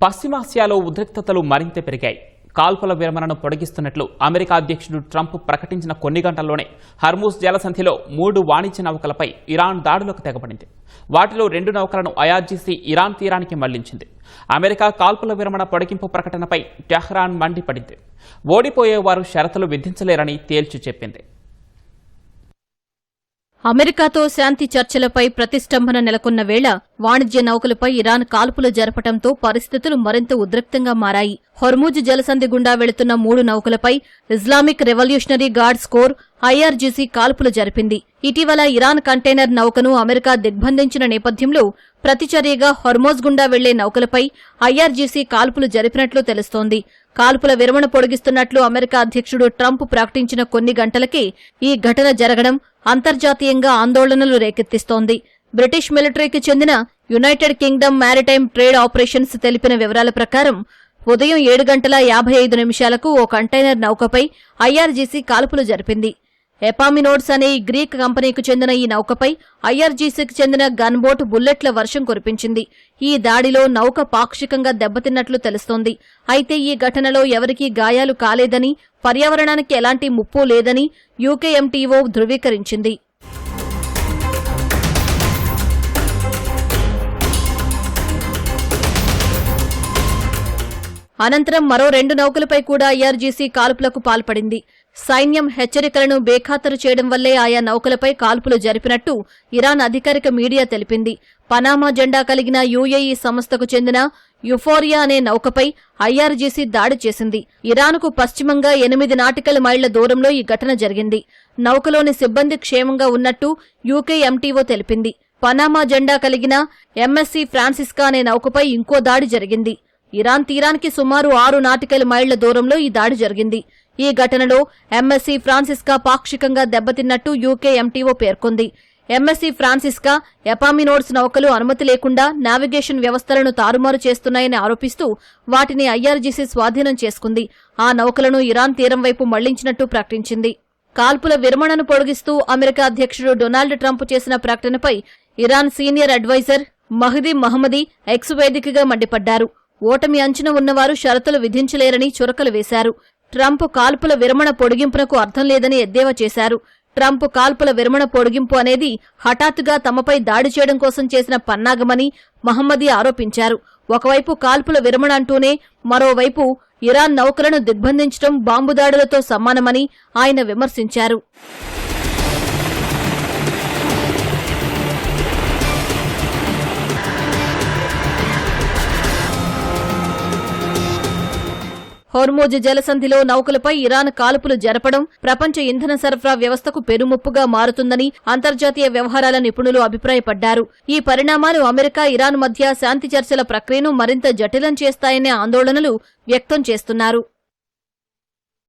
పశ్చిమాసియాలో ఉద్రిక్తతలు మరింత పెరిగాయి. కాల్పుల విరమణను పొడిగిస్తున్నట్లు అమెరికా అధ్యక్షుడు ట్రంప్ ప్రకటించిన కొన్ని గంటల్లోనే హర్మూజ్ జలసంధిలో 3 వాణిజ్య నౌకలపై ఇరాన్ దాడులకు తెగబడింది. వాటిలో 2 నౌకలను ఐఆర్జీసీ ఇరాన్ తీరానికి మళ్లించింది. అమెరికా కాల్పుల విరమణ పొడిగింపు ప్రకటనపై టెహ్రాన్ మండిపడింది. ఓడిపోయేవారు షరతులు విధించలేరని తేల్చి చెప్పింది. అమెరికాతో శాంతి చర్చలపై ప్రతిష్టంభన నెలకొన్న వేళ వాణిజ్య నౌకలపై ఇరాన్ కాల్పులు జరపడంతో పరిస్థితులు మరింత ఉద్రిక్తంగా మారాయి. హొర్ముజ్ జలసంధి గుండా వెళుతున్న 3 నౌకలపై Islamic Revolutionary Guards Corps IRGC కాల్పులు జరిపింది. ఇటీవల ఇరాన్ కంటైనర్ నౌకను అమెరికా దిగ్బంధించిన నేపథ్యంలో ప్రతిచర్యగా హొర్ముజ్ గుండా వెళ్లే నౌకలపై ఐఆర్జీసీ కాల్పులు జరిపినట్లు తెలుస్తోంది. కాల్పుల విరమణ పొడిగిస్తున్నట్లు అమెరికా అధ్యక్షుడు ట్రంప్ ప్రకటించిన కొన్ని గంటలకే ఈ ఘటన జరగడం అంతర్జాతీయంగా ఆందోళనలు రేకెత్తిస్తోంది. బ్రిటిష్ మిలిటరీకి చెందిన United Kingdom maritime trade operations తెలిపిన వివరాల ప్రకారం ఉదయం 7:55 ఓ కంటైనర్ నౌకపై ఐఆర్జీసీ కాల్పులు జరిపింది. ఎపామినోడ్స్ అనే గ్రీక్ కంపెనీకు చెందిన ఈ నౌకపై ఐఆర్జీసీకి చెందిన గన్బోట్ బుల్లెట్ల వర్షం కురిపించింది. ఈ దాడిలో నౌక పాక్షికంగా దెబ్బతిన్నట్లు తెలుస్తోంది. అయితే ఈ ఘటనలో ఎవరికీ గాయాలు కాలేదని, పర్యావరణానికి ఎలాంటి ముప్పు లేదని యూకేఎంటీఓ ధృవీకరించింది. అనంతరం మరో 2 నౌకలపై కూడా ఐఆర్జీసీ కాల్పులకు పాల్పడింది. సైన్యం హెచ్చరికలను బేఖాతరు చేయడం వల్లే ఆయా నౌకలపై కాల్పులు జరిపినట్టు ఇరాన్ అధికారిక మీడియా తెలిపింది. పనామా జెండా కలిగిన యూఏఈ సంస్థకు చెందిన యుఫోరియా అనే నౌకపై ఐఆర్జీసీ దాడి చేసింది. ఇరాన్కు పశ్చిమంగా 8 నాటికల్ మైళ్ల దూరంలో ఈ ఘటన జరిగింది. నౌకలోని సిబ్బంది క్షేమంగా ఉన్నట్టు యూకేఎంటీఓ తెలిపింది. పనామా జెండా కలిగిన ఎంఎస్సీ ఫ్రాన్సిస్కా అనే నౌకపై ఇంకో దాడి జరిగింది. ఇరాన్ తీరానికి సుమారు 6 నాటికల్ మైళ్ల దూరంలో ఈ దాడి జరిగింది. ఈ ఘటనలో ఎంఎస్సీ ఫ్రాన్సిస్కా పాక్షికంగా దెబ్బతిన్నట్టు యూకేఎంటీఓ పేర్కొంది. ఎంఎస్సీ ఫ్రాన్సిస్కా, ఎపామినోడ్స్ నౌకలు అనుమతి లేకుండా నావిగేషన్ వ్యవస్థలను తారుమారు చేస్తున్నాయని ఆరోపిస్తూ వాటిని ఐఆర్జీసీ స్వాధీనం చేసుకుంది. ఆ నౌకలను ఇరాన్ తీరం వైపు మళ్లించినట్టు ప్రకటించింది. కాల్పుల విరమణను పొడిగిస్తూ అమెరికా అధ్యక్షుడు డొనాల్డ్ ట్రంప్ చేసిన ప్రకటనపై Iran senior adviser Mahdi Mohammadi X వేదికగా మండిపడ్డారు. ఓటమి అంచున ఉన్నవారు షరతులు విధించలేరని చురకలు వేశారు. ట్రంప్ కాల్పుల విరమణ పొడిగింపునకు అర్థం లేదని ఎద్దేవా చేశారు. ట్రంప్ కాల్పుల విరమణ పొడిగింపు అనేది హఠాత్తుగా తమపై దాడి చేయడం కోసం చేసిన పన్నాగమని మహమ్మదీ ఆరోపించారు. ఒకవైపు కాల్పుల విరమణ అంటూనే మరోవైపు ఇరాన్ నౌకలను దిగ్బంధించడం బాంబుదాడులతో సమానమని ఆయన విమర్శించారు. హోర్ముజ్ జలసంధిలో నౌకలపై ఇరాన్ కాల్పులు జరపడం ప్రపంచ ఇంధన సరఫరా వ్యవస్థకు పెనుముప్పుగా మారుతుందని అంతర్జాతీయ వ్యవహారాల నిపుణులు అభిప్రాయపడ్డారు. ఈ పరిణామాలు అమెరికా, ఇరాన్ మధ్య శాంతి చర్చల ప్రక్రియను మరింత జటిలం చేస్తాయనే ఆందోళనలు వ్యక్తం చేస్తున్నారు.